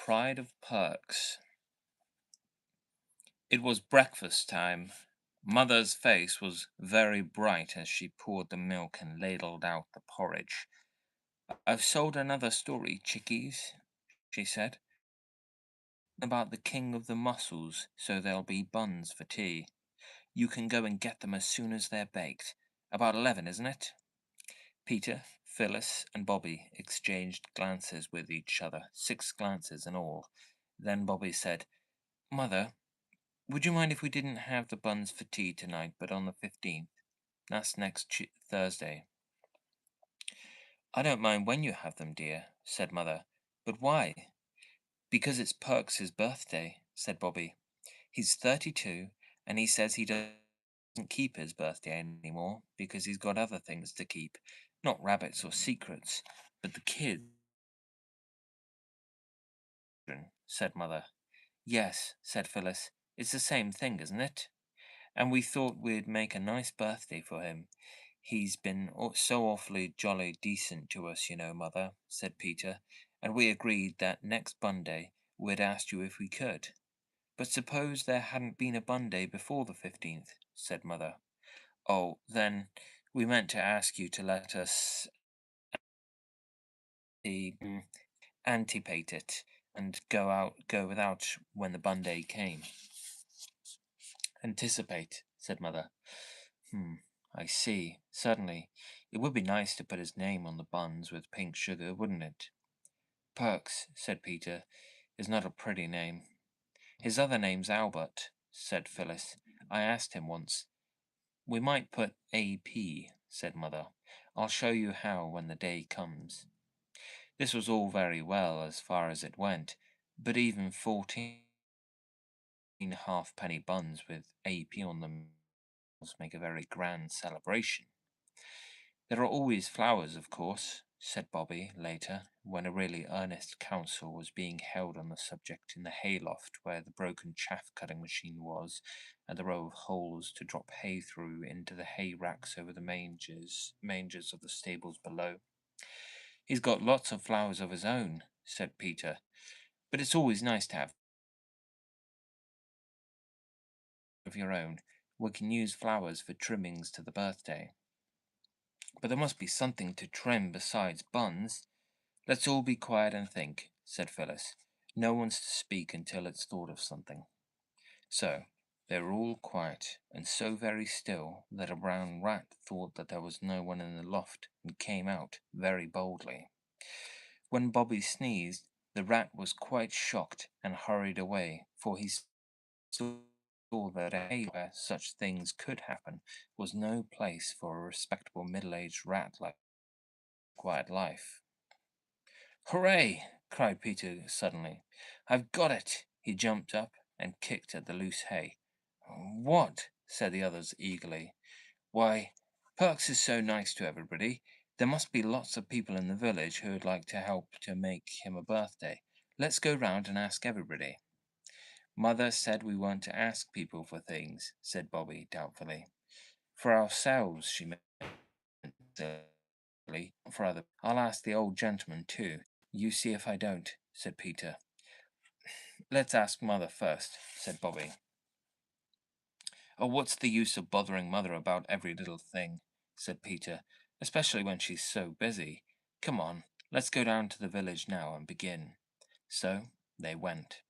Pride of Perks. It was breakfast time. Mother's face was very bright as she poured the milk and ladled out the porridge. "I've sold another story, chickies," she said, "about the king of the mussels, so there'll be buns for tea. You can go and get them as soon as they're baked. About 11, isn't it?" Peter, Phyllis, and Bobby exchanged glances with each other, 6 glances in all. Then Bobby said, "Mother, would you mind if we didn't have the buns for tea tonight, but on the 15th? That's next Thursday." "I don't mind when you have them, dear," said Mother. "But why?" "Because it's Perks's birthday," said Bobby. "He's 32, and he says he doesn't keep his birthday anymore because he's got other things to keep. Not rabbits or secrets, but the kids," said Mother. "Yes," said Phyllis. "It's the same thing, isn't it? And we thought we'd make a nice birthday for him. He's been so awfully jolly decent to us, you know, Mother," said Peter, "and we agreed that next Bunday we'd ask you if we could." "But suppose there hadn't been a Bunday before the 15th," said Mother. "Oh, then we meant to ask you to let us the antipate it and go without when the Bunday came." "Anticipate," said Mother. I see. Certainly. It would be nice to put his name on the buns with pink sugar, wouldn't it?" "Perks," said Peter, "is not a pretty name." "His other name's Albert," said Phyllis. "I asked him once." "We might put AP," said Mother. "I'll show you how when the day comes." This was all very well as far as it went, but even 14 halfpenny buns with AP on them make a very grand celebration. "There are always flowers, of course," said Bobby later, when a really earnest council was being held on the subject in the hayloft where the broken chaff-cutting machine was, and the row of holes to drop hay through into the hay racks over the mangers of the stables below. "He's got lots of flowers of his own," said Peter, "but it's always nice to have of your own. We can use flowers for trimmings to the birthday." "But there must be something to trim besides buns." "Let's all be quiet and think," said Phyllis. "No one's to speak until it's thought of something." So they were all quiet, and so very still that a brown rat thought that there was no one in the loft and came out very boldly. When Bobby sneezed, the rat was quite shocked and hurried away, for he saw that a hay where such things could happen was no place for a respectable middle-aged rat like quiet life. "Hooray!" cried Peter suddenly. "I've got it!" He jumped up and kicked at the loose hay. "What?" said the others eagerly. "Why, Perks is so nice to everybody. There must be lots of people in the village who would like to help to make him a birthday. Let's go round and ask everybody." "Mother said we weren't to ask people for things," said Bobby doubtfully. "For ourselves, she meant, silly, not for other. I'll ask the old gentleman too. You see if I don't," said Peter. "Let's ask Mother first," said Bobby. "Oh, what's the use of bothering Mother about every little thing?" said Peter, "especially when she's so busy. Come on, let's go down to the village now and begin." So they went.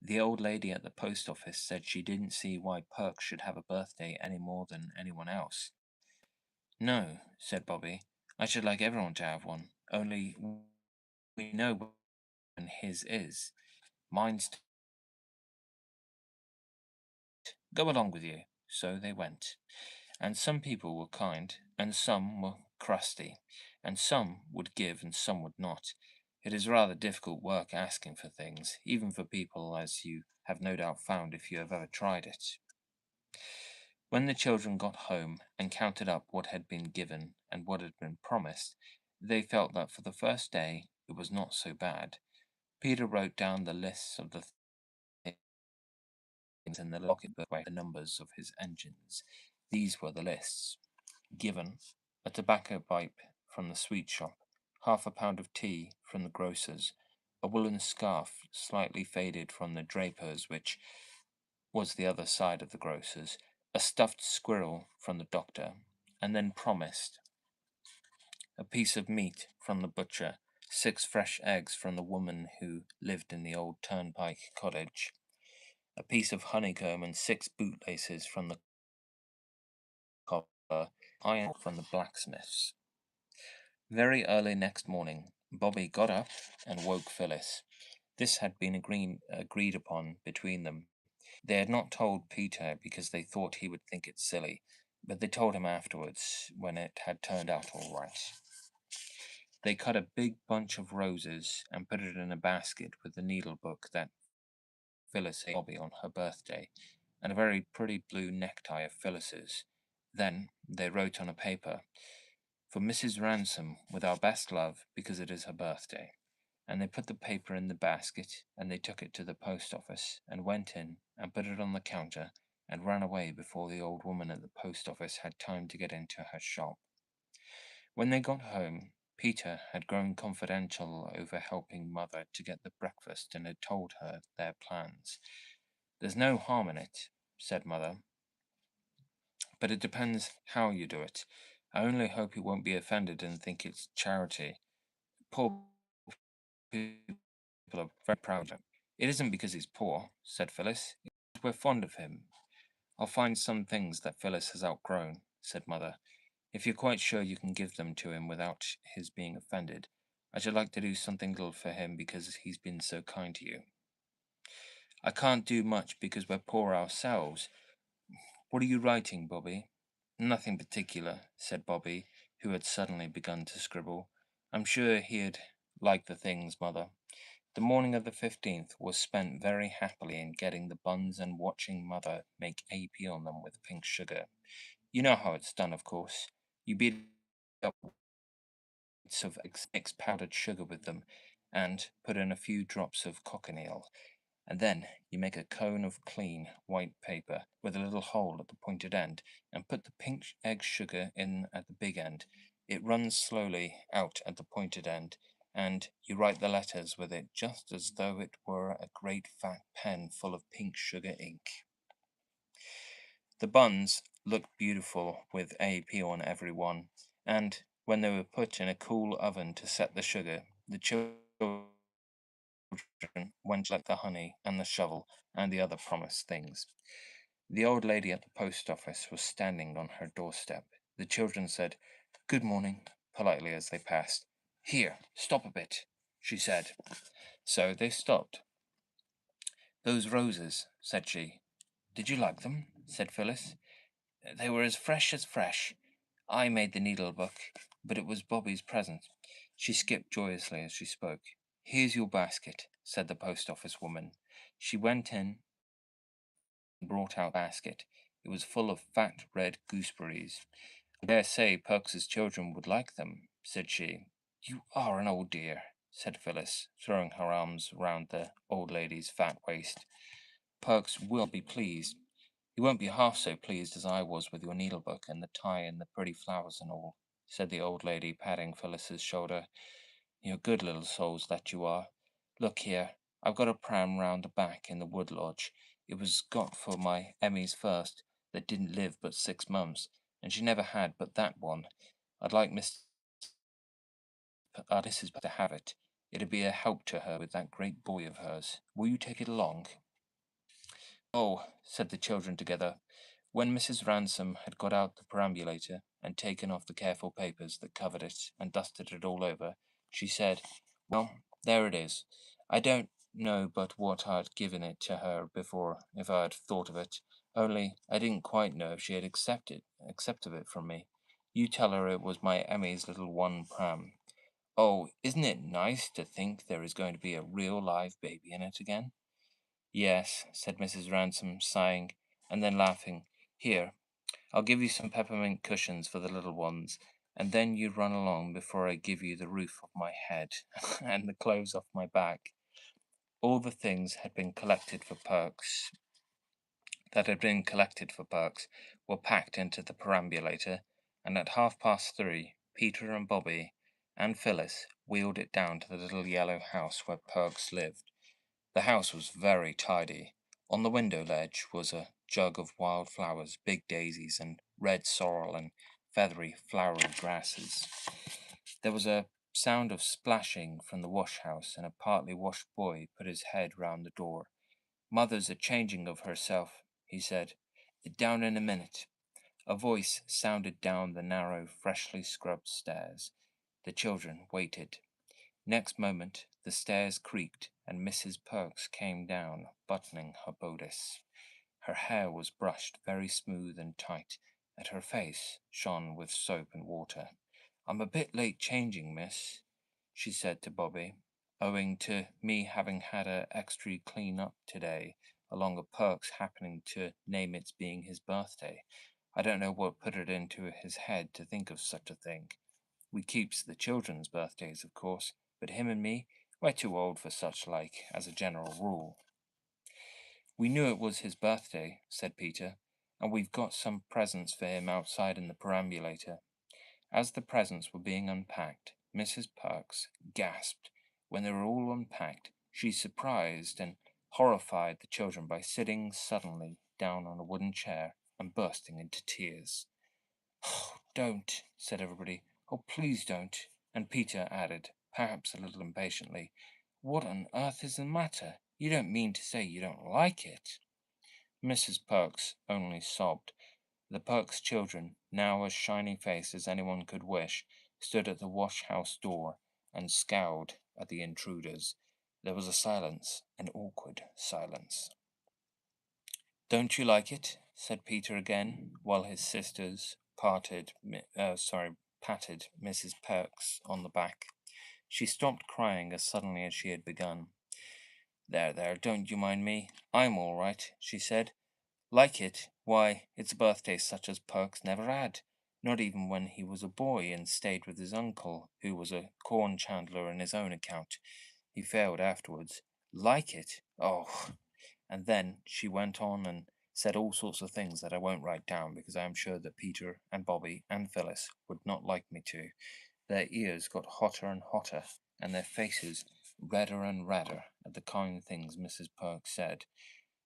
The old lady at the post office said she didn't see why Perks should have a birthday any more than anyone else. "No," said Bobby, "I should like everyone to have one, only we know when his is. Mine's go along with you." So they went. And some people were kind, and some were crusty, and some would give and some would not. It is rather difficult work asking for things, even for people, as you have no doubt found if you have ever tried it. When the children got home and counted up what had been given and what had been promised, they felt that for the first day it was not so bad. Peter wrote down the lists of the things in the locket book by the numbers of his engines. These were the lists. Given: a tobacco pipe from the sweet shop, half a pound of tea from the grocer's, a woolen scarf slightly faded from the draper's, which was the other side of the grocer's, a stuffed squirrel from the doctor, and then promised a piece of meat from the butcher, 6 fresh eggs from the woman who lived in the old turnpike cottage, a piece of honeycomb and 6 bootlaces from the cobbler, iron from the blacksmith's. Very early next morning, Bobby got up and woke Phyllis. This had been agreed upon between them. They had not told Peter because they thought he would think it silly, but they told him afterwards when it had turned out all right. They cut a big bunch of roses and put it in a basket with the needle book that Phyllis gave Bobby on her birthday, and a very pretty blue necktie of Phyllis's. Then they wrote on a paper, "For Mrs. Ransom, with our best love, because it is her birthday." And they put the paper in the basket, and they took it to the post office, and went in and put it on the counter, and ran away before the old woman at the post office had time to get into her shop. When they got home, Peter had grown confidential over helping Mother to get the breakfast and had told her their plans. "There's no harm in it," said Mother, "but it depends how you do it. I only hope he won't be offended and think it's charity. Poor people are very proud of him." "It isn't because he's poor," said Phyllis. "It's we're fond of him." "I'll find some things that Phyllis has outgrown," said Mother. "If you're quite sure you can give them to him without his being offended, I should like to do something little for him because he's been so kind to you." "I can't do much because we're poor ourselves. What are you writing, Bobby?" "Nothing particular," said Bobby, who had suddenly begun to scribble. "I'm sure he'd like the things, Mother." The morning of the 15th was spent very happily in getting the buns and watching Mother make AP on them with pink sugar. You know how it's done, of course. You beat up bits of mixed powdered sugar with them, and put in a few drops of cochineal, and then you make a cone of clean white paper with a little hole at the pointed end, and put the pink egg sugar in at the big end. It runs slowly out at the pointed end, and you write the letters with it just as though it were a great fat pen full of pink sugar ink. The buns looked beautiful with AP on every one, and when they were put in a cool oven to set the sugar, the children went to collect the honey and the shovel and the other promised things. The old lady at the post office was standing on her doorstep. The children said, "Good morning," politely as they passed. "Here, stop a bit," she said. So they stopped. "Those roses," said she. "Did you like them?" said Phyllis. "They were as fresh as fresh. I made the needle book, but it was Bobby's present." She skipped joyously as she spoke. "Here's your basket," said the post office woman. She went in and brought out a basket. It was full of fat red gooseberries. "I dare say Perks's children would like them," said she. "You are an old dear," said Phyllis, throwing her arms round the old lady's fat waist. "Perks will be pleased. He won't be half so pleased as I was with your needlebook and the tie and the pretty flowers and all," said the old lady, patting Phyllis's shoulder. "You're good little souls that you are. Look here, I've got a pram round the back in the wood lodge. It was got for my Emmy's first, that didn't live but 6 months, and she never had but that one. I'd like Mrs. to have it. It'd be a help to her with that great boy of hers. Will you take it along?" "Oh," said the children together. When Mrs. Ransom had got out the perambulator and taken off the careful papers that covered it and dusted it all over, she said, "Well, there it is. I don't know but what I'd given it to her before if I'd thought of it, only I didn't quite know if she had accepted it from me. You tell her it was my Emmy's little one pram. Oh, isn't it nice to think there is going to be a real live baby in it again?" "Yes," said Mrs. Ransom, sighing, and then laughing. "Here, I'll give you some peppermint cushions for the little ones, and then you run along before I give you the roof of my head and the clothes off my back." All the things that had been collected for Perks were packed into the perambulator, and at 3:30, Peter and Bobby and Phyllis wheeled it down to the little yellow house where Perks lived. The house was very tidy. On the window ledge was a jug of wild flowers, big daisies and red sorrel and feathery, flowery grasses. There was a sound of splashing from the wash house, and a partly washed boy put his head round the door. "Mother's a changing of herself," he said. "Down in a minute." A voice sounded down the narrow, freshly scrubbed stairs. The children waited. Next moment the stairs creaked, and Mrs. Perks came down, buttoning her bodice. Her hair was brushed very smooth and tight, and her face shone with soap and water. "I'm a bit late changing, miss," she said to Bobby, "owing to me having had a extra clean up today, along of Perks happening to name its being his birthday. I don't know what put it into his head to think of such a thing. We keeps the children's birthdays, of course, but him and me, we're too old for such like, as a general rule." "We knew it was his birthday," said Peter, "and we've got some presents for him outside in the perambulator." As the presents were being unpacked, Mrs. Perks gasped. When they were all unpacked, she surprised and horrified the children by sitting suddenly down on a wooden chair and bursting into tears. "Oh, don't," said everybody. "Oh, please don't." And Peter added, perhaps a little impatiently, "What on earth is the matter? You don't mean to say you don't like it?" Mrs. Perks only sobbed. The Perks children, now as shiny-faced as anyone could wish, stood at the wash-house door and scowled at the intruders. There was a silence, an awkward silence. "Don't you like it?" said Peter again, while his sisters patted Mrs. Perks on the back. She stopped crying as suddenly as she had begun. There, don't you mind me. I'm all right," she said. "Like it? Why, it's a birthday such as Perks never had, not even when he was a boy and stayed with his uncle, who was a corn chandler on his own account. He failed afterwards. Like it? Oh!" And then she went on and said all sorts of things that I won't write down because I am sure that Peter and Bobby and Phyllis would not like me to. Their ears got hotter and hotter, and their faces redder and redder at the kind things Mrs. Perks said.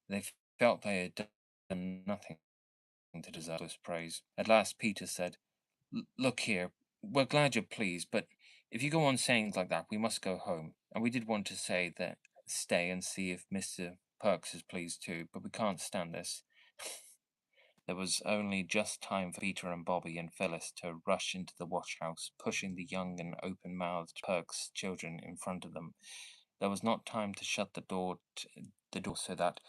They felt they had done nothing to deserve this praise. At last Peter said, "Look here, we're glad you're pleased, but if you go on saying things like that, we must go home. And we did want to stay and see if Mr. Perks is pleased too, but we can't stand this." There was only just time for Peter and Bobby and Phyllis to rush into the wash house, pushing the young and open-mouthed Perks children in front of them. There was not time to shut the door so that,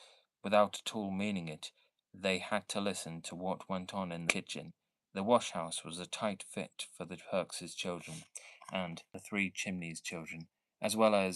without at all meaning it, they had to listen to what went on in the kitchen. The wash house was a tight fit for the Perks' children and the Three Chimneys children, as well as